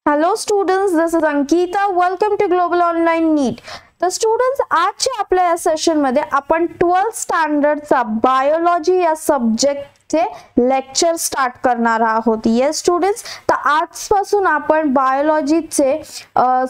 Hello students, this is Ankita. Welcome to Global Online NEET. तर students आजच्या आपल्या या सेशन मध्ये आपण 12th स्टँडर्डचा बायोलॉजी या सब्जेक्टचे लेक्चर स्टार्ट करणार आहोत. येस स्टुडंट्स, तर आजपासून आपण बायोलॉजीचे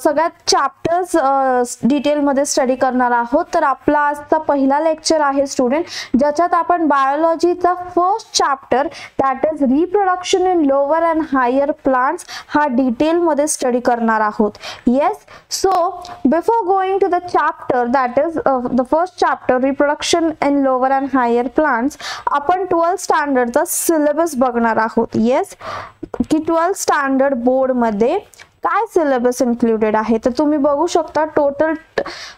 सगळ्यात चॅप्टर्स डिटेल मध्ये स्टडी करणार आहोत. तर आपला आजचा पहिला लेक्चर आहे स्टुडंट, ज्याच्यात आपण बायोलॉजीचा first chapter that is reproduction in lower and higher plants हा डिटेल मध्ये स्टडी करणार आहोत. Yes, so before going to the chapter that is the first chapter reproduction in lower and higher plants आपण 12th standard चा syllabus बघणार आहोत. Yes, की 12th standard board मध्ये काय सिलेबस इन्क्लुडेड आहे. तर तुम्ही बघू शकता टोटल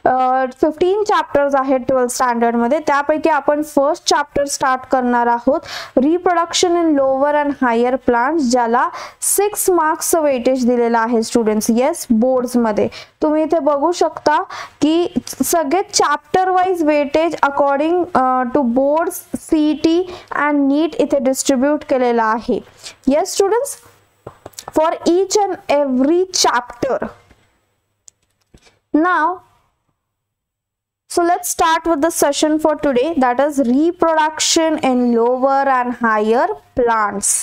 15 चॅप्टर्स आहेत 12th स्टँडर्ड मध्ये. त्यापैकी आपण फर्स्ट चॅप्टर स्टार्ट करणार आहोत, reproduction in lower and higher plants, ज्याला 6 मार्क्स वेटेज दिलेला आहे स्टुडंट्स. येस, बोर्ड्स मध्ये तुम्ही इथे बघू शकता की सगळे chapter wise weightage according to boards, CET and NEET इथे डिस्ट्रीब्यूट केलेला आहे. Yes students, for each and every chapter. Now, so let's start with the session for today, that is reproduction in lower and higher plants.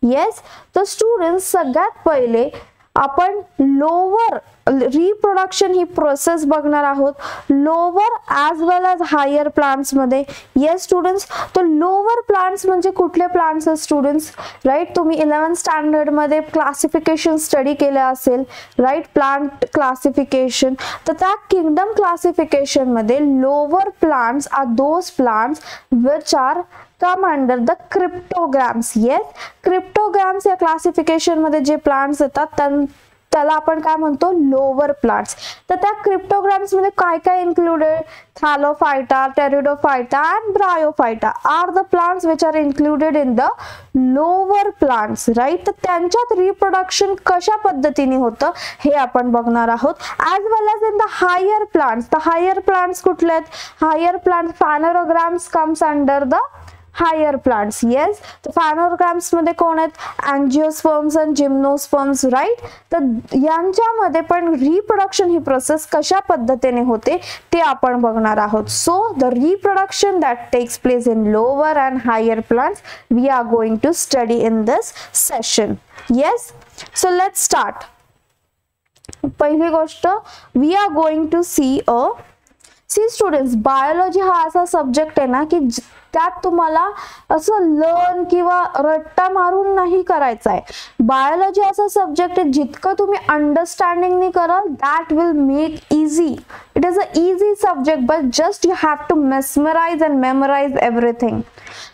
Yes, the students सगळ्यात पहिले आपण lower reproduction ही process बघणार आहोत, lower as वेल as higher plants मध्ये. Yes students, तर lower plants म्हणजे कुठले plants आहेत स्टुडंट्स, राईट. तुम्ही 11th स्टँडर्ड मध्ये क्लासिफिकेशन स्टडी केलं असेल, राईट, प्लांट क्लासिफिकेशन. तर त्या किंगडम क्लासिफिकेशन मध्ये lower plants are those plants which are come under the cryptogams. Yes, cryptogams या क्लासिफिकेशन मध्ये जे प्लांट्स येतात त्याला आपण काय म्हणतो, लोअर प्लांट्स. तर त्या क्रिप्टोग्राम्स मध्ये काय काय included, thallophyta, pteridophyta and bryophyta are the plants which are included in the lower plants, right. तर त्यांच्यात रिप्रोडक्शन कशा पद्धतीने होतं हे आपण बघणार आहोत. As well as in the higher plants. तर हायर प्लांट्स कुठले आहेत, higher plants phanerograms comes under the higher plants. Yes, तर फॅनोग्राम्स मध्ये कोण आहेत, अँजिओस्पर्म्स आणि जिम्नोस्पर्म्स, राईट. तर यांच्यामध्ये पण रिप्रोडक्शन ही प्रोसेस कशा पद्धतीने होते ते आपण बघणार आहोत. So the reproduction that takes place in lower and higher plants we are going to study in this session. Yes, so let's start. पहिली गोष्ट, we are going to see students, biology हा असा सब्जेक्ट आहे ना की त्यात तुम्हाला असं लर्न किंवा रट्टा मारून नाही करायचा आहे. बायोलॉजी असा सब्जेक्ट आहे जितकं तुम्ही अंडरस्टँडिंगने कराल that will make easy. It is a easy subject but just you have to mesmerise and memorise everything.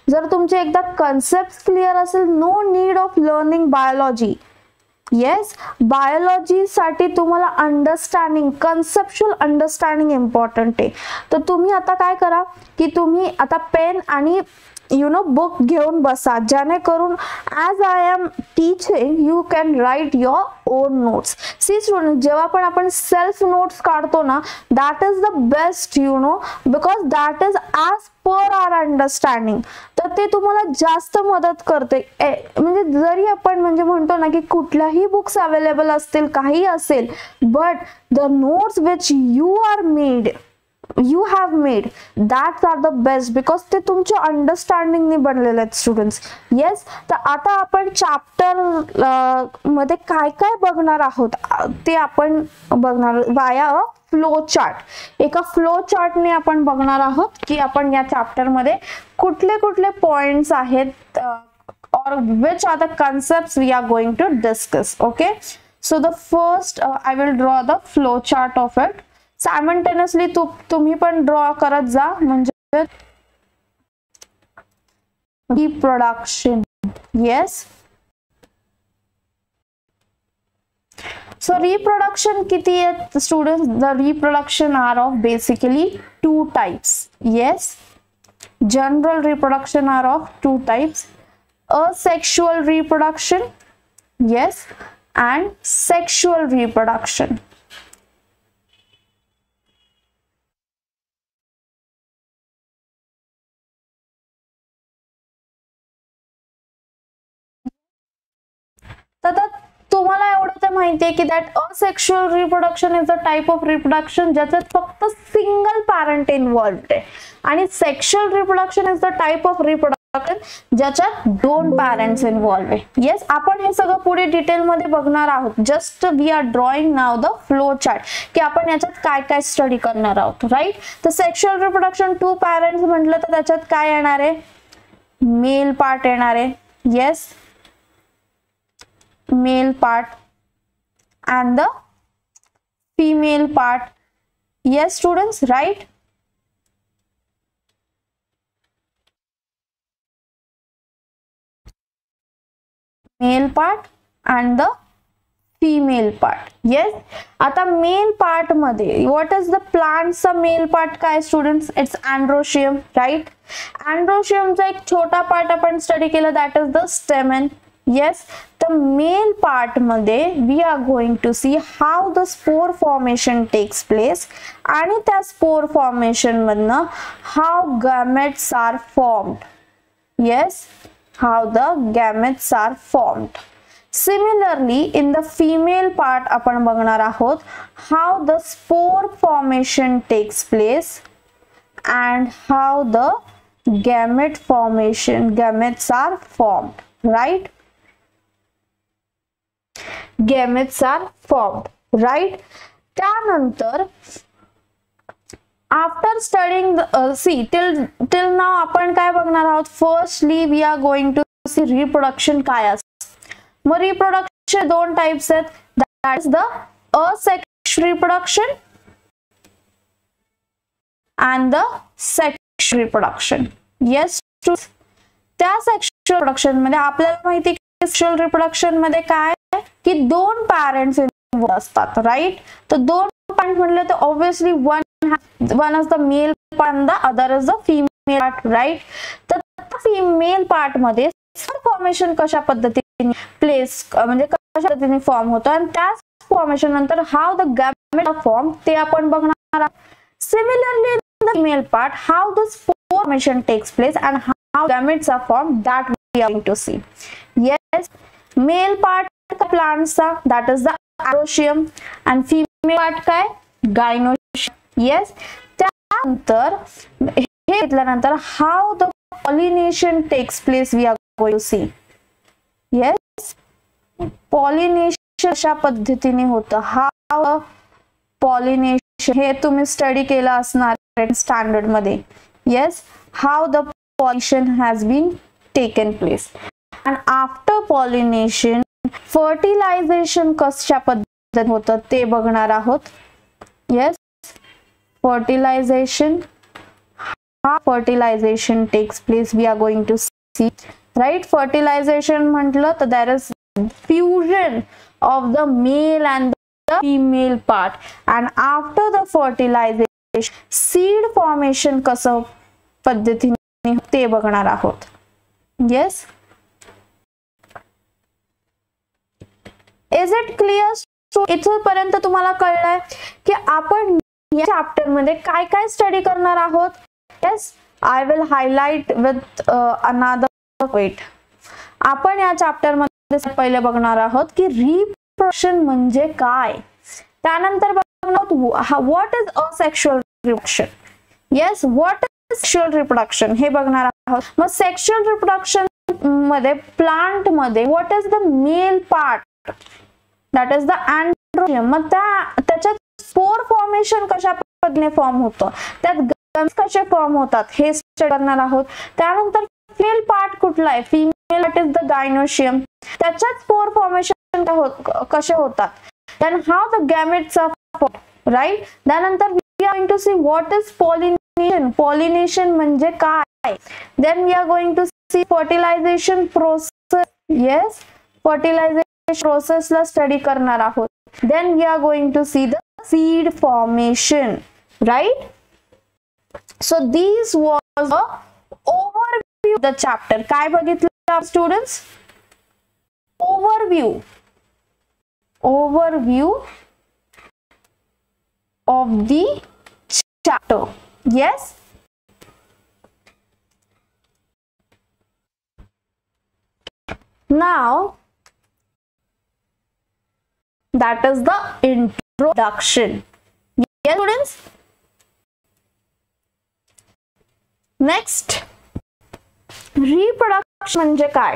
जर तुमचे एकदा कन्सेप्ट क्लिअर असेल, no need of learning biology. Yes, biology साठी तुम्हाला अंडरस्टँडिंग, कन्सेप्च्युअल अंडरस्टँडिंग इम्पॉर्टंट आहे. तर तुम्ही आता काय करा की तुम्ही आता पेन आणि बुक घेऊन बसा, जेणेकरून as I am teaching you can write your own notes. See student, जेव्हा पण आपण सेल्फ नोट्स काढतो ना, that is the best because that is as per our understanding. तर ते तुम्हाला जास्त मदत करते. म्हणजे जरी आपण म्हणतो ना की कुठल्याही बुक्स अवेलेबल असतील, काही असेल, but the notes which you have made that are the best because ते तुमच्या अंडरस्टँडिंग ने बनलेले आहेत स्टुडंट्स. येस, तर आता आपण चॅप्टर मध्ये काय काय बघणार आहोत ते आपण बघणार वाया फ्लो चार्ट. एका फ्लो चार्टने आपण बघणार आहोत की आपण या चॅप्टर मध्ये कुठले कुठले पॉइंट्स आहेत or which are the concepts we are going to discuss. Okay, so the first I will draw the flow chart of it. Simultaneously तुम्ही पण ड्रॉ करत जा, म्हणजे रिप्रोडक्शन. येस, सो रिप्रोडक्शन किती आहेत students, the reproduction are of basically 2 types. Yes, general reproduction are of 2 types, asexual reproduction, yes, and sexual reproduction. तर तुम्हाला एवढं तर माहितीये की that asexual reproduction is a type of reproduction ज्याच्यात फक्त सिंगल पॅरेंट इन्व्हॉल्व्ड आहे, आणि sexual reproduction is the type of reproduction ज्याच्यात दोन पॅरेंट्स इन्व्हॉल्व आहे. येस, आपण हे सगळं पुढे डिटेल मध्ये बघणार आहोत. Just we are drawing now the flow chart की आपण याच्यात काय काय स्टडी करणार आहोत. राईट, तर सेक्शुअल रिप्रोडक्शन टू पॅरेंट्स म्हटलं तर त्याच्यात काय येणार आहे, मेल पार्ट येणार आहे. Yes, mail part and the female part. Yes students, right? Male part and the female part. Yes, आता मेल पार्ट मध्ये what is the plantचा मेल पार्ट काय students? It's androecium, right? Androeciumचा एक छोटा पार्ट आपण स्टडी केला, that is the stamen. Yes, the male part मध्ये we are going to see how the spore formation takes place, आणि त्या spore formation मधनं how gametes are formed. Yes, how the gametes are formed. Similarly, in the female part आपण बघणार आहोत how the spore formation takes place and how the gametes are formed. Right? Gametes are formed, right? त्यानंतर after studying the see till now आपण काय बघणार आहोत. Firstly we are going to see reproduction काय असतं. मग reproduction दोन types आहेत, that is the asexual reproduction and the sexual reproduction. Yes, त्या sexual reproduction मध्ये आपल्याला माहिती आहे sexual reproduction मध्ये काय की दोन पॅरेंट्स इन्व्हॉल्व असतात. राईट, तर दोन पॅरेंट म्हटले तर obviously one is the male part and the other is the female part. Right, तर फिमेल पार्ट मध्ये फॉर्मेशन कशा पद्धतीने प्लेस म्हणजे कशा पद्धतीने फॉर्म होतो आणि त्या फॉर्मेशन नंतर हाऊ द गॅमेट फॉर्म ते आपण बघणार आहोत. Similarly in the female part how the formation takes place and how gametes are formed, that we are going to see. Yes, male part plants that is the androecium and female part काय gynoecium. Yes, त्यानंतर हे घेतल्यानंतर how the pollination takes place we are going to see. Yes, pollination अशा पद्धतीने होतं. how pollination हे तुम्ही study केलं असणार स्टँडर्ड मध्ये. Yes, how the pollination has been taken place and after pollination fertilization कशा पद्धतीने होतं ते बघणार आहोत. Yes, fertilization, how fertilization takes place we are going to see. Right, fertilization म्हटलं तर there is fusion of the male and the female part and after the fertilization seed formation कसं पद्धतीने ते बघणार आहोत. Yes, is it clear? So इथपर्यंत तुम्हाला कळलंय की आपण या चॅप्टर मध्ये काय काय स्टडी करणार आहोत. Yes, I will highlight with another weight. आपण या चॅप्टर मध्ये पहिले बघणार आहोत की रिप्रोडक्शन म्हणजे काय, त्यानंतर बघणार आहोत what is asexual reproduction. Yes, what is sexual reproduction हे बघणार आहोत. मग सेक्शुअल रिप्रोडक्शन मध्ये प्लांट मध्ये what is the male part, that is the androecium. मग त्याच्यात स्पोर फॉर्मेशन कशा पद्धतीने फॉर्म होतं, त्यात गम्स कसे फॉर्म होतात हे स्टडी करणार आहोत. त्यानंतर फिमेल पार्ट कुठला आहे, female part is the gynoecium, त्याच्यात स्पोर फॉर्मेशन कसे होतात. then how the gametes are formed. right, त्यानंतर we are going to see what is pollination. pollination म्हणजे काय. then we are going to see fertilization process. yes, fertilization process ला study करणार आहोत. then we are going to see the seed formation. right, so this was a overview of the chapter. काय बघितलं students, overview of the chapter. yes, now that is the introduction. Yes students. Next reproduction म्हणजे काय?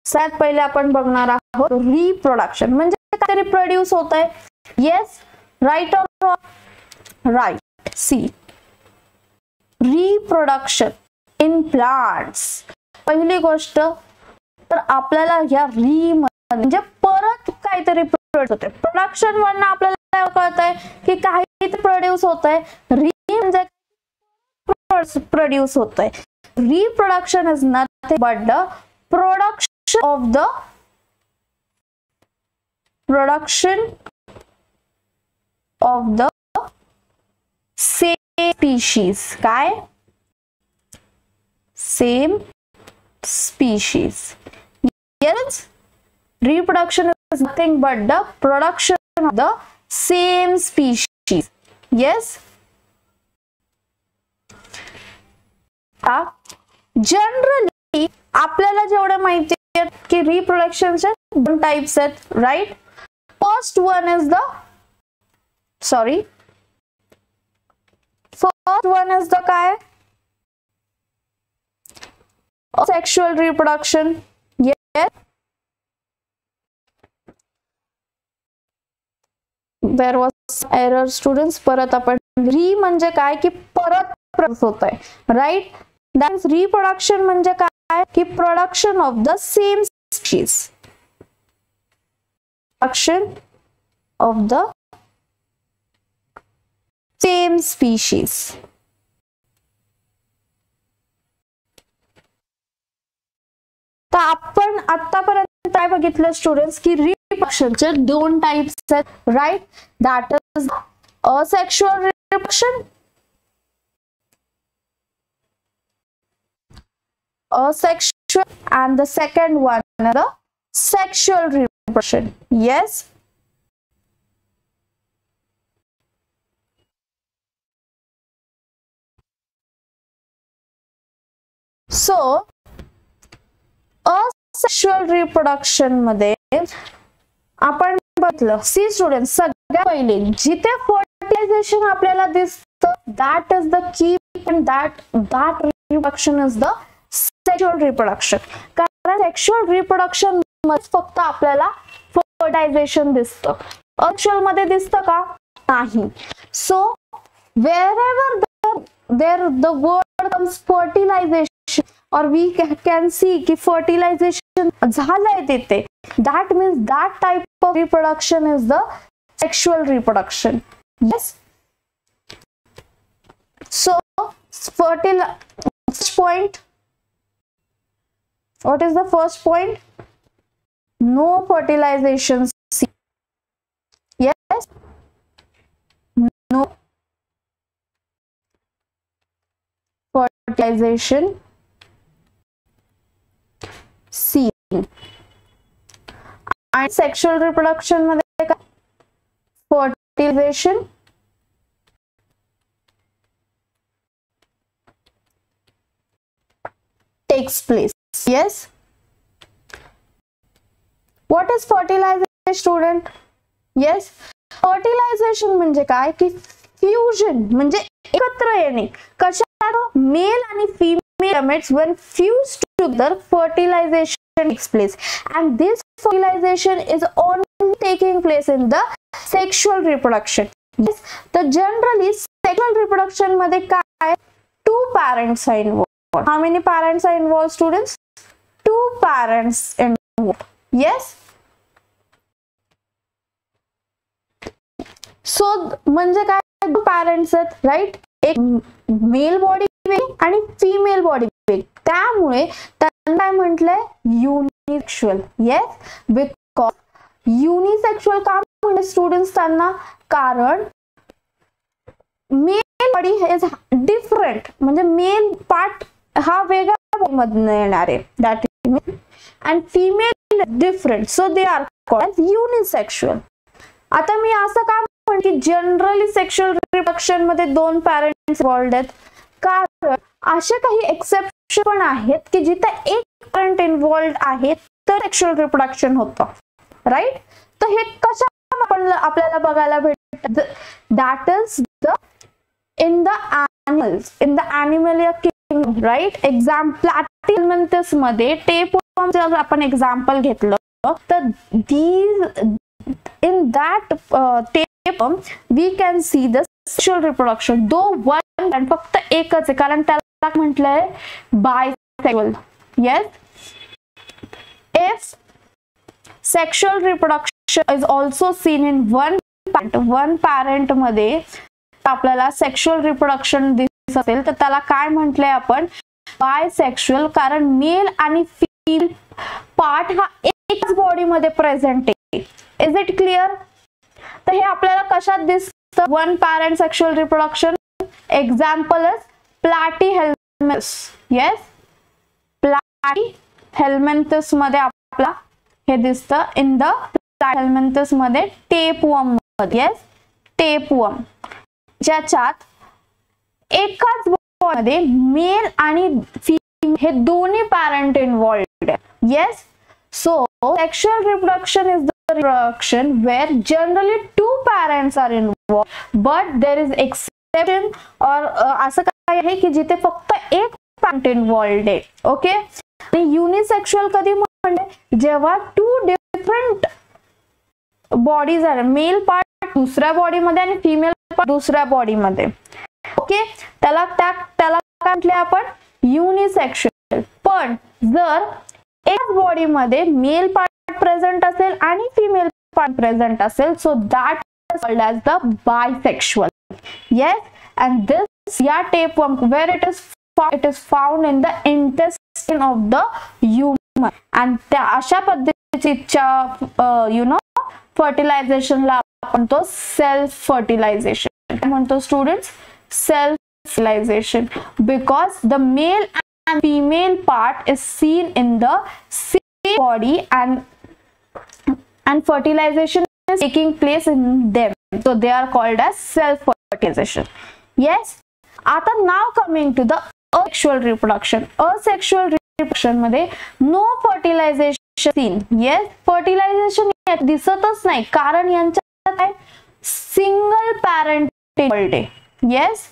सगळ्यात पहिले आपण बघणार आहोत reproduction म्हणजे काहीतरी प्रोड्यूस होत आहे. Yes, right or wrong? Right. See, reproduction in plants. पहिली गोष्ट तर आपल्याला या री म्हणजे परत काहीतरी प्रोड्यूस होते. प्रोडक्शन वरनं आपल्याला कळतंय की काहीतरी प्रोड्यूस होत आहे. री म्हणजे प्रोड्यूस होत आहे. Reproduction is nothing but the production of the same species. काय? Same species. Yes, reproduction is nothing but the production of the same species. Yes. Generally आपल्याला जेवढं माहिती आहे की रिप्रोडक्शनचे दोन टाइप्स आहेत, right? First one is the काय? Sexual reproduction. Yes. There was error students. परत आपण री म्हणजे काय की परत प्रोड्यूस होत आहे, राईट? That is reproduction म्हणजे काय की production of the same species. Production of the same species. तर आपण आतापर्यंत काय बघितलं स्टुडंट्स की रिप्रोडक्शनचे दोन टाइप्स आहेत, right? That is asexual reproduction, asexual, and the second one the sexual reproduction. Yes. So asexual reproduction मध्ये आपण बघितलं, सी स्टुडंट, सगळ्यात पहिले जिथे फर्टिलायझेशन आपल्याला दिसतं that is the key that reproduction is the sexual reproduction. कारण सेक्शुअल रिप्रोडक्शन मध्ये फक्त आपल्याला फर्टिलायझेशन दिसतं. असेक्शुअल मध्ये दिसतं का? नाही. So wherever the word comes fertilization or we can see की fertilization झालंय तिथे, that means that type of reproduction is the sexual reproduction. Yes. So first point. What is the first point? No fertilization. Yes. No fertilization seen. And sexual reproduction मध्ये काय? Fertilization takes place. Yes. What is fertilization student? Yes. Fertilization म्हणजे काय की fusion म्हणजे एकत्र येणे. कशात? Mail आणि female gametes when fused together fertilization takes place, and this fertilization is only taking place in the sexual reproduction. Yes. तर generally sexual reproduction मध्ये काय? Two parents are involved. How many parents are involved students? Two parents involved. Yes. So म्हणजे काय? Two parents आहेत, right? एक mail body वेगळी आणि female body वेगळी. त्यामुळे त्यांना काय म्हटलंय? युनिसेक्शुअल. येस, बिकॉज युनिसेक्शुअल का म्हणजे स्टुडंट्स त्यांना? कारण मेल बॉडी इज डिफरंट, म्हणजे मेल पार्ट हा वेगळ्या मधून येणार आहे, that is, and female different, so they are called unisexual. आता मी असं काय म्हणते की जनरली सेक्शुअल रिप्रोडक्शन मध्ये दोन पॅरेंट्स इन्व्हॉल्व्ड आहेत, कारण असे काही एक्सेप्शन पण आहेत की जिथे एक पॅरेंट इन्व्हॉल्व्ड आहे तर सेक्शुअल रिप्रोडक्शन होतं, राईट? तर हे कशा पण आपल्याला बघायला भेटतं, that is the in the animals, in the animalia kingdom, right? Platyhelminthes मध्ये tapeworm जर आपण एक्झाम्पल घेतलं तर these in that tapeworm we can see the sexual reproduction, though one and फक्त एकच आहे कारण त्याला म्हटलंय bisexual. Yes, if sexual reproduction is also seen in one parent मध्ये आपल्याला सेक्शुअल रिप्रोडक्शन दिसत असेल तर त्याला काय म्हटलंय आपण, बायसेक्शुअल, कारण मेल आणि फीमेल पार्ट हा एकाच बॉडी मध्ये प्रेझेंट आहे. Is it clear? तर हे आपल्याला कशात दिसतं, one parent sexual reproduction. Example is platyhelminthes. Yes, platyhelminthes मध्ये आपला हे दिसतं. इन द प्लॅटीहेल्मिंथस मध्ये टेपवर्म मध्ये, येस, टेपवर्म, ज्याच्यात एकाच मध्ये मेल आणि फीमेल हे दोन्ही पॅरेंट इन्व्हॉल्वड आहे. Yes, so sexual reproduction is the reproduction where generally two parents are involved but there is exception, और असं काय आहे की जिथे फक्त एक पॅरेंट इन्व्हॉल्वड आहे. ओके, आणि युनिसेक्शुअल कधी म्हणजे जेव्हा टू डिफरंट बॉडीज आहेत, मेल पार्ट दुसऱ्या बॉडी मध्ये आणि फिमेल पार्ट दुसऱ्या बॉडी मध्ये. ओके, त्याला काय म्हटले आपण, युनिसेक्शुअल. पण जर एकाच बॉडी मध्ये मेल पार्ट प्रेझेंट असेल आणि फिमेल पार्ट प्रेझेंट असेल, so that is called as the bisexual. Yes, and this या tapeworm where it is found in the intestine of the human, आणि त्या अशा पद्धतीच्या यु नो फर्टिलायझेशनला आपण तो सेल्फ फर्टिलायझेशन म्हणतो students. Self fertilization, because the male and female part is seen in the same body and fertilization is taking place in them, so they are called as self fertilization. Yes, आता now coming to the asexual reproduction. Asexual reproduction मध्ये no fertilization seen. Yes, fertilization दिसतच नाही कारण यांच्यात काय, single parent involved आहे. Yes,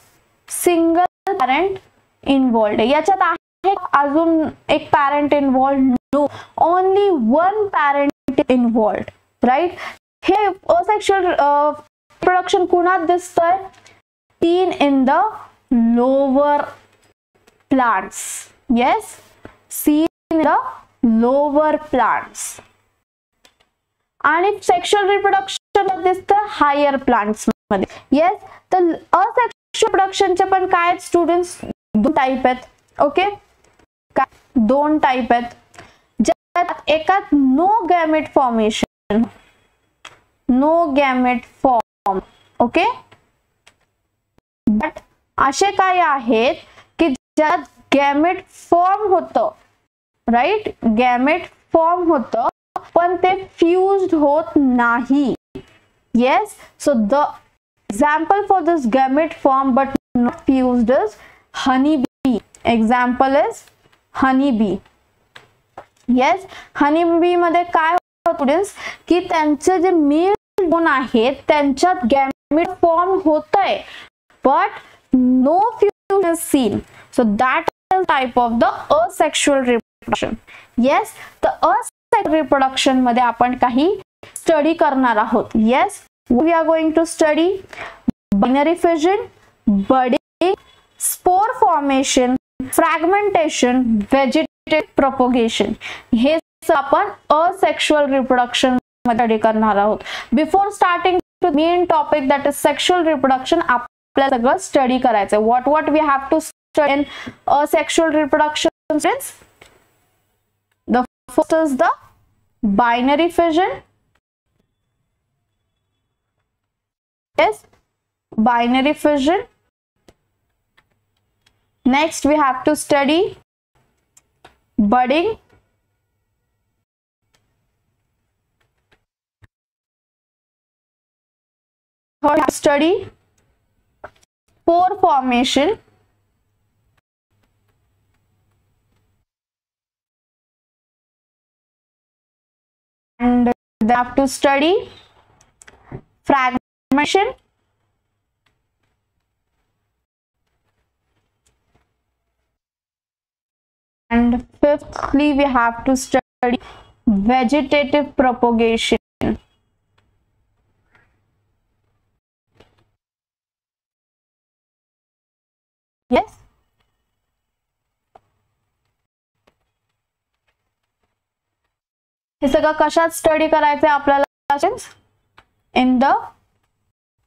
single parent involved आहे. याच्यात आहे अजून एक parent involved? No, only one parent involved. Right, हे असेक्शुअल रिप्रोडक्शन कुणात दिसतंय, seen in the lower plants. Yes, seen in the lower plants. आणि सेक्शुअल रिप्रोडक्शन दिसतं हायर प्लांट्स मध्ये. येस, तर असेक्शुअल रिप्रोडक्शनचे पण काय स्टुडंट्स, दोन टाइप आहेत. ओके, दोन टाइप आहेत, ज्यात एकात no gamete formation, no gamete form. Okay, but असे काय आहेत की ज्यात गॅमेट फॉर्म होतं. राईट, गॅमेट फॉर्म होतं पण ते फ्यूज्ड होत नाही. Yes, so the example for this gamete form but not fused is honeybee. Example is honeybee. Yes, honeybee मध्ये काय होतं स्टुडंट्स की त्यांचे जे मेल बोन आहेत त्यांच्यात गॅमेट फॉर्म होतंय but no fusion is seen, so that is type of the asexual reproduction. Yes, the asexual reproduction मध्ये आपण काही स्टडी करणार आहोत. Yes, we are going to study binary fission, budding, spore formation, fragmentation, vegetative propagation. हे आपण asexual reproduction मध्ये study करणार आहोत. Before starting to main topic that is sexual reproduction, आपल्याला सगळं स्टडी करायचं. What we have to study in asexual reproduction is, the first is the binary fission. Yes, binary fission. Next we have to study budding, third study spore formation, and then have to study fragmentation, and fifthly we have to study vegetative propagation. Yes, हे सगळं कशात study करायचं आपल्याला? In the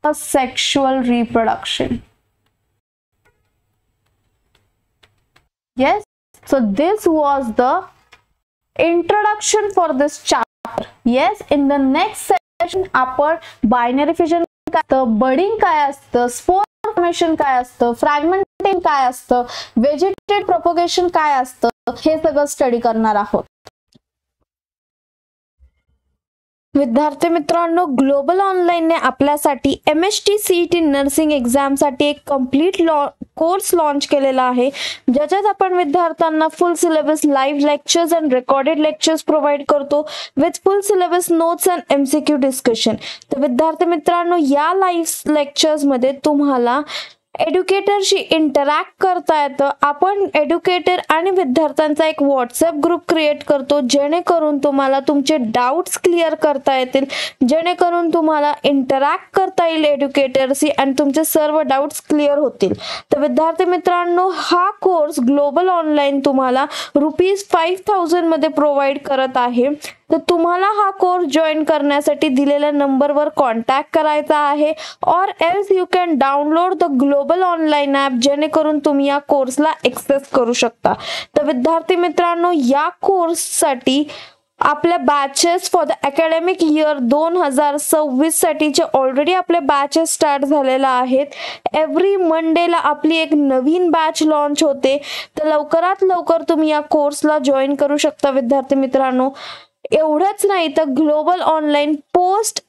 sexual reproduction. Yes, so this was the introduction for this chapter. Yes, in the next session आपण binary fission काय असतं, budding काय असतं, स्पोर फॉर्मेशन काय असतं, फ्रॅगमेंटिंग काय असतं, व्हेजिटेटिव्ह प्रोपगेशन काय असतं, हे सगळं स्टडी करणार आहोत. विद्यार्थी मित्रांनो, ग्लोबल ऑनलाईन ने आपल्यासाठी MST CET नर्सिंग एक्झाम साठी एक कंप्लीट कोर्स लॉन्च केलेला आहे, ज्याच्यात आपण विद्यार्थ्यांना full syllabus, live lectures and recorded lectures provide करतो with full syllabus notes and MCQ discussion. तर विद्यार्थी मित्रांनो, या लाईव्ह लेक्चर्स मध्ये तुम्हाला एड्युकेटरशी इंटरॅक्ट करता येतं. आपण एड्युकेटर आणि विद्यार्थ्यांचा एक व्हॉट्सअप ग्रुप क्रिएट करतो, जेणेकरून तुम्हाला तुमचे डाऊट्स क्लिअर करता येतील, जेणेकरून तुम्हाला इंटरॅक्ट करता येईल एड्युकेटरशी आणि तुमचे सर्व डाऊट्स क्लिअर होतील. तर विद्यार्थी मित्रांनो, हा कोर्स ग्लोबल ऑनलाईन तुम्हाला ₹5,000 मध्ये प्रोव्हाइड करत आहे. तर तुम्हाला हा कोर्स जॉईन करण्यासाठी दिलेल्या नंबरवर कॉन्टॅक्ट करायचा आहे, और else you can download the global online app, जेणेकरून तुम्ही या कोर्सला एक्सेस करू शकता. तर विद्यार्थी मित्रांनो, या कोर्ससाठी आपल्या batches for the academic year 2026 साठीचे ऑलरेडी आपले बॅचेस स्टार्ट झालेला आहेत. एव्हरी मंडेला आपली एक नवीन बॅच लॉन्च होते. तर लवकरात लवकर तुम्ही या कोर्सला जॉईन करू शकता विद्यार्थी मित्रांनो. एवढंच नाही तर ग्लोबल ऑनलाईन पोस्ट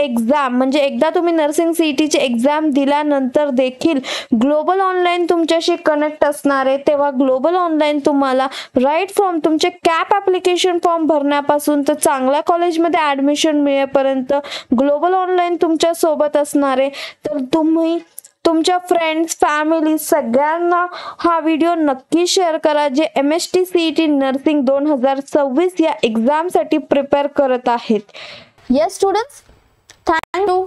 एक्झाम, म्हणजे एकदा तुम्ही नर्सिंग सीईटीची एक्झाम दिल्यानंतर देखील ग्लोबल ऑनलाईन तुमच्याशी कनेक्ट असणार आहे. तेव्हा ग्लोबल ऑनलाईन तुम्हाला राईट फ्रॉम तुमचे कॅप ऍप्लिकेशन फॉर्म भरण्यापासून तर चांगल्या कॉलेजमध्ये ऍडमिशन मिळेपर्यंत ग्लोबल ऑनलाईन तुमच्या सोबत असणार आहे. तर तुम्ही तुमच्या फ्रेंड्स, फॅमिली सगळ्यांना हा व्हिडिओ नक्की शेअर करा, जे MST CET नर्सिंग 2026 या एक्झाम साठी प्रिपेअर करत आहेत. Yes students, thank you.